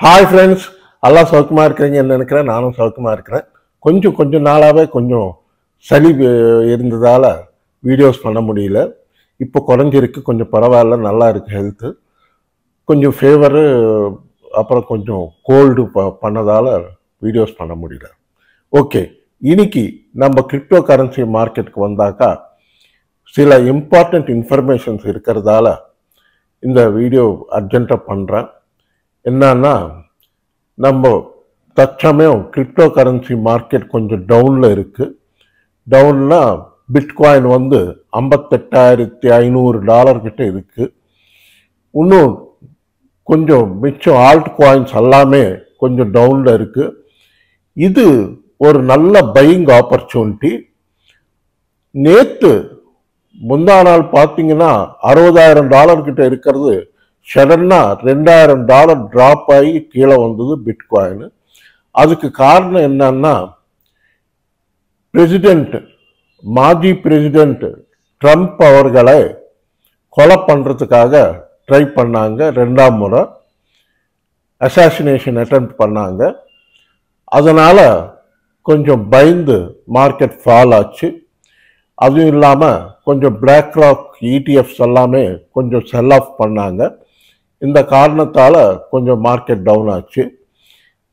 Hi friends, எல்லாம் சௌக்கியமாக இருக்கிறீங்கன்னு நினைக்கிறேன். நானும் சௌக்கியமாக இருக்கிறேன். கொஞ்சம் நாளாகவே கொஞ்சம் சளி இருந்ததால் வீடியோஸ் பண்ண முடியல. இப்போ குறைஞ்சிருக்கு, கொஞ்சம் பரவாயில்ல, நல்லா இருக்குது ஹெல்த்து. கொஞ்சம் ஃபீவரு, அப்புறம் கொஞ்சம் கோல்டு பண்ணதால் வீடியோஸ் பண்ண முடியல. ஓகே, இன்னைக்கு நம்ம கிரிப்டோ கரன்சி மார்க்கெட்டுக்கு வந்தாக்கா சில இம்பார்ட்டண்ட் இன்ஃபர்மேஷன்ஸ் இருக்கிறதால இந்த வீடியோ அர்ஜென்ட்டாக பண்ணுறேன். என்னன்னா, நம்ம தற்சமயம் கிரிப்டோ கரன்சி மார்க்கெட் கொஞ்சம் டவுனில் இருக்குது. டவுன்னா பிட்காயின் வந்து $58,500 கிட்ட இருக்குது. இன்னும் கொஞ்சம் மிச்சம் ஆல்ட் காயின்ஸ் எல்லாமே கொஞ்சம் டவுனில் இருக்குது. இது ஒரு நல்ல பையிங் ஆப்பர்ச்சுனிட்டி. நேற்று முந்தா நாள் பார்த்தீங்கன்னா $60,000 கிட்ட இருக்கிறது சடனாக $2,000 ட்ராப் ஆகி கீழே வந்தது பிட்காயின். அதுக்கு காரணம் என்னன்னா, மாஜி பிரசிடென்ட் ட்ரம்ப் அவர்களை கொலை பண்ணுறதுக்காக ட்ரை பண்ணாங்க. 2ஆம் முறை அசாசினேஷன் அட்டெம்ப்ட் பண்ணாங்க. அதனால் கொஞ்சம் பயந்து மார்க்கெட் ஃபால் ஆச்சு. அதுவும் இல்லாமல் கொஞ்சம் பிளாக் ராக் இடிஎஃப்ஸ் எல்லாமே கொஞ்சம் செல் ஆஃப் பண்ணாங்க. இந்த காரணத்தால் கொஞ்சம் மார்க்கெட் டவுன் ஆச்சு.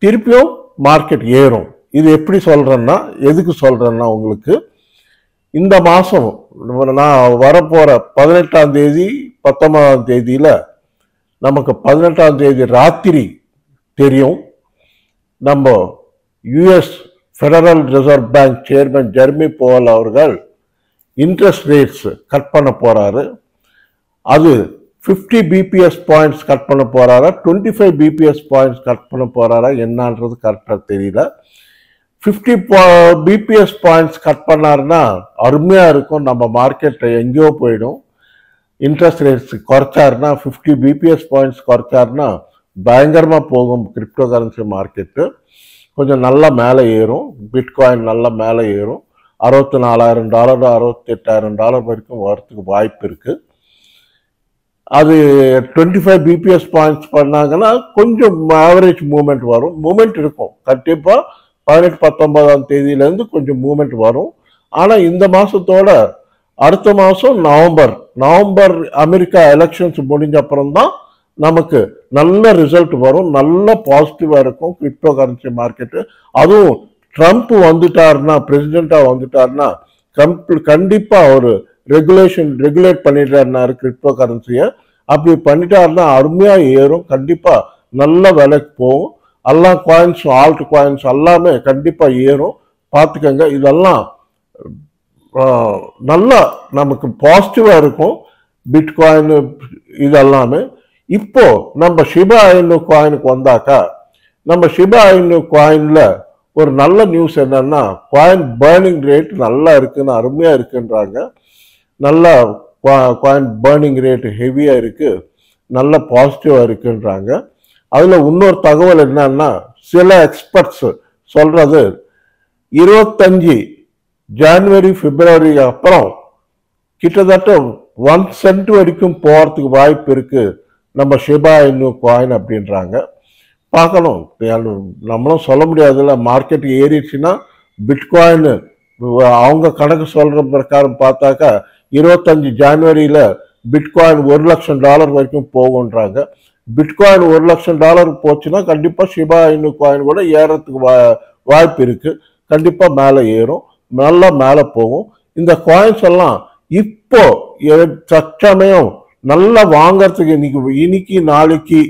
திருப்பியும் மார்க்கெட் ஏறும். இது எப்படி சொல்கிறேன்னா, எதுக்கு சொல்கிறேன்னா, உங்களுக்கு இந்த மாதம் நான் வரப்போகிற 18ஆம் தேதி 19ஆம் தேதியில் நமக்கு 18ஆம் தேதி ராத்திரி தெரியும். நம்ம US federal reserve bank chairman Jeremy போவல் அவர்கள் இன்ட்ரெஸ்ட் ரேட்ஸ் கட் பண்ண போகிறாரு. அது 50 பிபிஎஸ் பாயிண்ட்ஸ் கட் பண்ண போகிறாரா, 25 பிபிஎஸ் பாயிண்ட்ஸ் கட் பண்ண போகிறாரா என்னன்றது கரெக்டாக தெரியல. 50 பிபிஎஸ் பாயிண்ட்ஸ் கட் பண்ணாருன்னா அருமையாக இருக்கும். நம்ம மார்க்கெட் எங்கேயோ போயிடும். இன்ட்ரெஸ்ட் ரேட்ஸ் குறைச்சாருன்னா, 50 பிபிஎஸ் பாயிண்ட்ஸ் குறைச்சாருன்னா பயங்கரமாக போகும் கிரிப்டோ கரன்சி மார்க்கெட்டு. கொஞ்சம் நல்லா மேலே ஏறும். பிட்காயின் நல்லா மேலே ஏறும். $64,000 $68,000 வரைக்கும் வரத்துக்கு வாய்ப்பு இருக்குது. அது 25 பிபிஎஸ் பாயிண்ட்ஸ் பண்ணாங்கன்னா கொஞ்சம் ஆவரேஜ் மூமெண்ட் வரும். மூமெண்ட் இருக்கும் கண்டிப்பாக. 18-19ஆம் தேதியிலேருந்து கொஞ்சம் மூமெண்ட் வரும். ஆனால் இந்த மாதத்தோட அடுத்த மாதம் நவம்பர் அமெரிக்கா எலெக்ஷன்ஸ் முடிஞ்ச அப்புறம்தான் நமக்கு நல்ல ரிசல்ட் வரும். நல்ல பாசிட்டிவாக இருக்கும் கிரிப்டோ கரன்சி மார்க்கெட்டு. அதுவும் ட்ரம்ப் வந்துட்டாருன்னா, பிரசிடெண்ட்டாக வந்துட்டாருன்னா கண்டிப்பாக ஒரு ரெகுலேட் பண்ணிட்டாருனாரு கிரிப்டோ கரன்சியை. அப்படி பண்ணிட்டாருன்னா அருமையாக ஏறும். கண்டிப்பாக நல்ல விலைக்கு போகும். எல்லா காயின்ஸ், ஆல்ட் காயின்ஸ் எல்லாமே கண்டிப்பாக ஏறும். பார்த்துக்கங்க. இதெல்லாம் நல்லா நமக்கு பாசிட்டிவாக இருக்கும். பிட்காயின் இதெல்லாமே. இப்போ நம்ம ஷிபா இனு காயினுக்கு வந்தாக்கா, நம்ம ஷிபா இனு காயினில் ஒரு நல்ல நியூஸ் என்னன்னா, காயின் பர்னிங் ரேட் நல்லா இருக்குன்னு, அருமையாக இருக்குன்றாங்க. நல்லா காயின் பர்னிங் ரேட் ஹெவியாக இருக்குது, நல்ல பாசிட்டிவாக இருக்குன்றாங்க. அதில் இன்னொரு தகவல் என்னன்னா, சில எக்ஸ்பர்ட்ஸ் சொல்கிறது 25 ஜனவரி பிப்ரவரி அப்புறம் கிட்டத்தட்ட 1 சென்ட் வரைக்கும் போகிறதுக்கு வாய்ப்பு இருக்குது நம்ம ஷிபா இனு காயின் அப்படின்றாங்க. பார்க்கணும், நம்மளும் சொல்ல முடியாதுல்ல. மார்க்கெட் ஏறிடுச்சுன்னா பிட்காயின் அவங்க கணக்கு சொல்கிற பிரகாரம் பார்த்தாக்கா 25 ஜனவரியில் பிட்காயின் $1,00,000 வரைக்கும் போகுன்றாங்க. பிட்காயின் $1,00,000 போச்சுன்னா கண்டிப்பாக ஷிபா இனு காயின் கூட ஏறத்துக்கு வாய்ப்பு இருக்குது. கண்டிப்பாக மேலே ஏறும், நல்லா மேலே போகும். இந்த காயின்ஸ் எல்லாம் இப்போ தற்சமயம் நல்லா வாங்கறதுக்கு இன்னைக்கு நாளைக்கு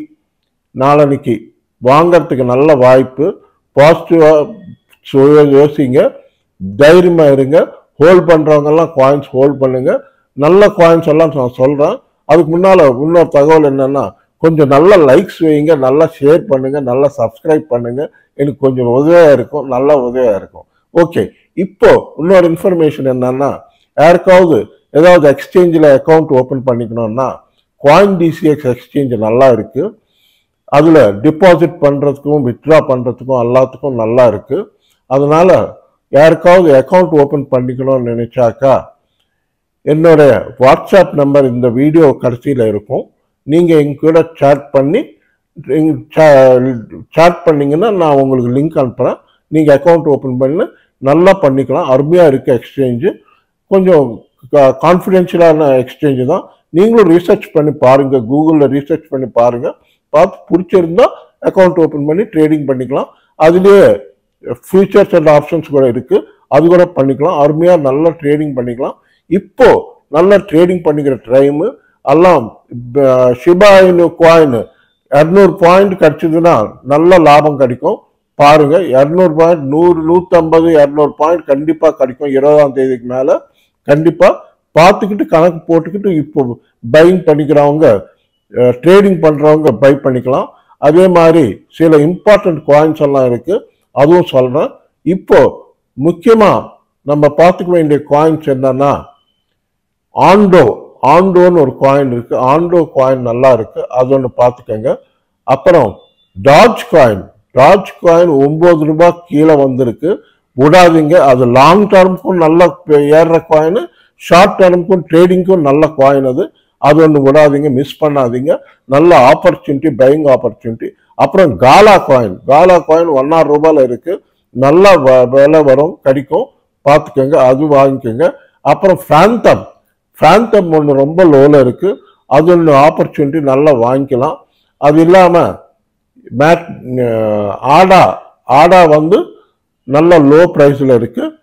வாங்கறதுக்கு நல்ல வாய்ப்பு. பாசிட்டிவாக யோசிங்க, தைரியமாக இருங்க. ஹோல்ட் பண்ணுறவங்கெல்லாம் காயின்ஸ் ஹோல்ட் பண்ணுங்க. நல்ல காயின்ஸ் எல்லாம் நான் சொல்கிறேன். அதுக்கு முன்னால் இன்னொரு தகவல் என்னென்னா, கொஞ்சம் நல்ல லைக்ஸ் வைங்க, நல்லா ஷேர் பண்ணுங்கள், நல்லா சப்ஸ்கிரைப் பண்ணுங்கள். எனக்கு கொஞ்சம் உதவியாக இருக்கும், நல்ல உதவியாக இருக்கும். ஓகே, இப்போ இன்னொரு இன்ஃபர்மேஷன் என்னன்னா, யாருக்காவது ஏதாவது எக்ஸ்சேஞ்சில் அக்கௌண்ட் ஓப்பன் பண்ணிக்கணும்னா CoinDCX எக்ஸ்சேஞ்ச் நல்லா இருக்குது. அதில் டிபாசிட் பண்ணுறதுக்கும் வித்ட்ரா பண்ணுறதுக்கும் எல்லாத்துக்கும் நல்லா இருக்குது. அதனால் யாருக்காவது அக்கௌண்ட் ஓப்பன் பண்ணிக்கணும்னு நினச்சாக்கா என்னுடைய வாட்ஸ்அப் நம்பர் இந்த வீடியோ கடைசியில் இருக்கும். நீங்கள் எங்க கூட சேட் பண்ணி சாட் பண்ணிங்கன்னா நான் உங்களுக்கு லிங்க் அனுப்புகிறேன். நீங்கள் அக்கௌண்ட் ஓப்பன் பண்ணி நல்லா பண்ணிக்கலாம். அருமையாக இருக்குது எக்ஸ்சேஞ்சு. கொஞ்சம் கான்ஃபிடென்ஷியலான எக்ஸ்சேஞ்சு தான். நீங்களும் ரீசர்ச் பண்ணி பாருங்கள், கூகுளில் ரீசர்ச் பண்ணி பாருங்கள். பார்த்து பிடிச்சிருந்தா அக்கௌண்ட் ஓப்பன் பண்ணி ட்ரேடிங் பண்ணிக்கலாம். அதுலேயே ஃபியூச்சர்ஸ் அண்ட் ஆப்ஷன்ஸ் கூட இருக்குது, அது கூட பண்ணிக்கலாம். அருமையாக நல்லா ட்ரேடிங் பண்ணிக்கலாம். இப்போ நல்லா ட்ரேடிங் பண்ணிக்கிற டைமு எல்லாம். ஷிபா இனு காயின் 200 பாயிண்ட் கிடைச்சதுன்னா நல்ல லாபம் கிடைக்கும். பாருங்க, 200 பாயிண்ட் 100 150 200 பாயிண்ட் கண்டிப்பாக கிடைக்கும். 20ஆம் தேதிக்கு மேலே கண்டிப்பாக பார்த்துக்கிட்டு கணக்கு போட்டுக்கிட்டு இப்போ பையிங் பண்ணிக்கிறவங்க, ட்ரேடிங் பண்ணுறவங்க பை பண்ணிக்கலாம். அதே மாதிரி சில இம்பார்ட்டன்ட் காயின்ஸ் எல்லாம் இருக்குது, அதுவும் சொல்கிறேன். இப்போ முக்கியமாக நம்ம பார்த்துக்க வேண்டிய காயின்ஸ் என்னன்னா, ஆண்டோன்னு ஒரு காயின் இருக்குது. ஆண்டோ காயின் நல்லா இருக்குது, அது ஒன்று பார்த்துக்கோங்க. அப்புறம் டாஜ் காயின் 9 ரூபாய் கீழே வந்திருக்கு, விடாதீங்க. அது லாங் டேர்முக்கும் நல்லா ஏறுற காயின், ஷார்ட் டேர்முக்கும் ட்ரேடிங்க்கும் நல்ல காயின். அது ஒன்று விடாதீங்க, மிஸ் பண்ணாதீங்க. நல்ல ஆப்பர்ச்சுனிட்டி, பையிங் ஆப்பர்ச்சுனிட்டி. அப்புறம் காலா காயின் 1.5 ரூபாயில் இருக்குது, நல்ல விலை வரும், கிடைக்கும், பார்த்துக்கோங்க, அது வாங்கிக்கோங்க. அப்புறம் ஃபேந்தம் ஒன்று ரொம்ப லோவில் இருக்குது, அது ஒன்று ஆப்பர்ச்சுனிட்டி, நல்லா வாங்கிக்கலாம். அது இல்லாமல் ஆடா வந்து நல்ல லோ ப்ரைஸில் இருக்குது.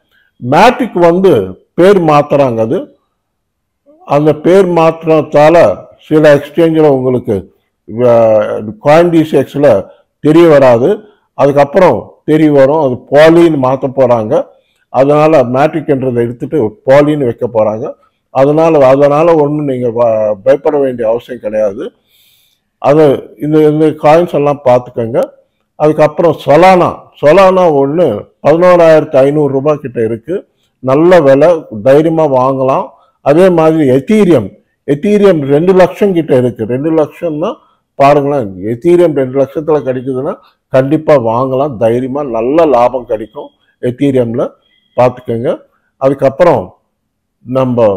மேட்டிக் வந்து பேர் மாற்றுறாங்க. அந்த பேர் மாற்றத்தால் சில எக்ஸ்சேஞ்சில் உங்களுக்கு CoinDCXல தெரிய வராது, அதுக்கப்புறம் தெரிய வரும். அது பாலின்னு மாற்ற போகிறாங்க. அதனால் மேட்ரிக்ன்றதை எடுத்துகிட்டு பாலின்னு வைக்க போகிறாங்க. அதனால் ஒன்றும் நீங்கள் பயப்பட வேண்டிய அவசியம் கிடையாது. அது இந்த காயின்ஸ் எல்லாம் பார்த்துக்கோங்க. அதுக்கப்புறம் சொலானா ஒன்று 11,500 ரூபாய் கிட்ட இருக்குது, நல்ல விலை, தைரியமாக வாங்கலாம். அதே மாதிரி எத்தீரியம் 2 லட்சம் கிட்ட இருக்குது. 2 லட்சம்னா பாருங்களேன், எத்தீரியம் 2 லட்சத்தில் கிடைக்குதுன்னா கண்டிப்பாக வாங்கலாம், தைரியமாக நல்ல லாபம் கிடைக்கும் எத்தீரியமில், பார்த்துக்கோங்க. அதுக்கப்புறம் நம்ம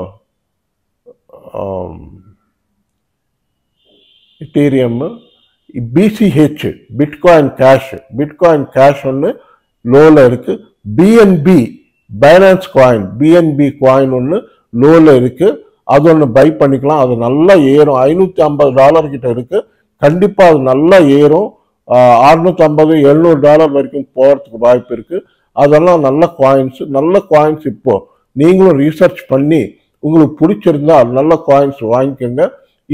எத்தீரியம் BCH பிட்காயின் கேஷ் ஒன்று லோவில் இருக்குது. BNB பைனான்ஸ் காயின் ஒன்று லோவில் இருக்குது, அது ஒன்று பை பண்ணிக்கலாம். அது நல்லா ஏறும், $550 கிட்ட இருக்குது, கண்டிப்பாக அது நல்லா ஏறும். $650-700 வரைக்கும் போகிறதுக்கு வாய்ப்பு இருக்குது. அதெல்லாம் நல்ல காயின்ஸ். இப்போ நீங்களும் ரீசர்ச் பண்ணி உங்களுக்கு பிடிச்சிருந்தா நல்ல காயின்ஸ் வாங்கிக்கோங்க.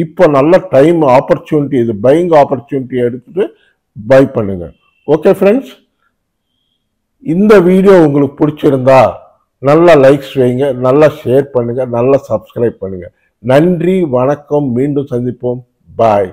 இப்போ நல்ல டைம் ஆப்பர்ச்சுனிட்டி, இது பையிங் ஆப்பர்ச்சுனிட்டி எடுத்துட்டு பை பண்ணுங்க. ஓகே ஃப்ரெண்ட்ஸ், இந்த வீடியோ உங்களுக்கு பிடிச்சிருந்தா நல்லா லைக்ஸ் வைங்க, நல்லா ஷேர் பண்ணுங்க, நல்லா சப்ஸ்கிரைப் பண்ணுங்க. நன்றி, வணக்கம், மீண்டும் சந்திப்போம். பாய்.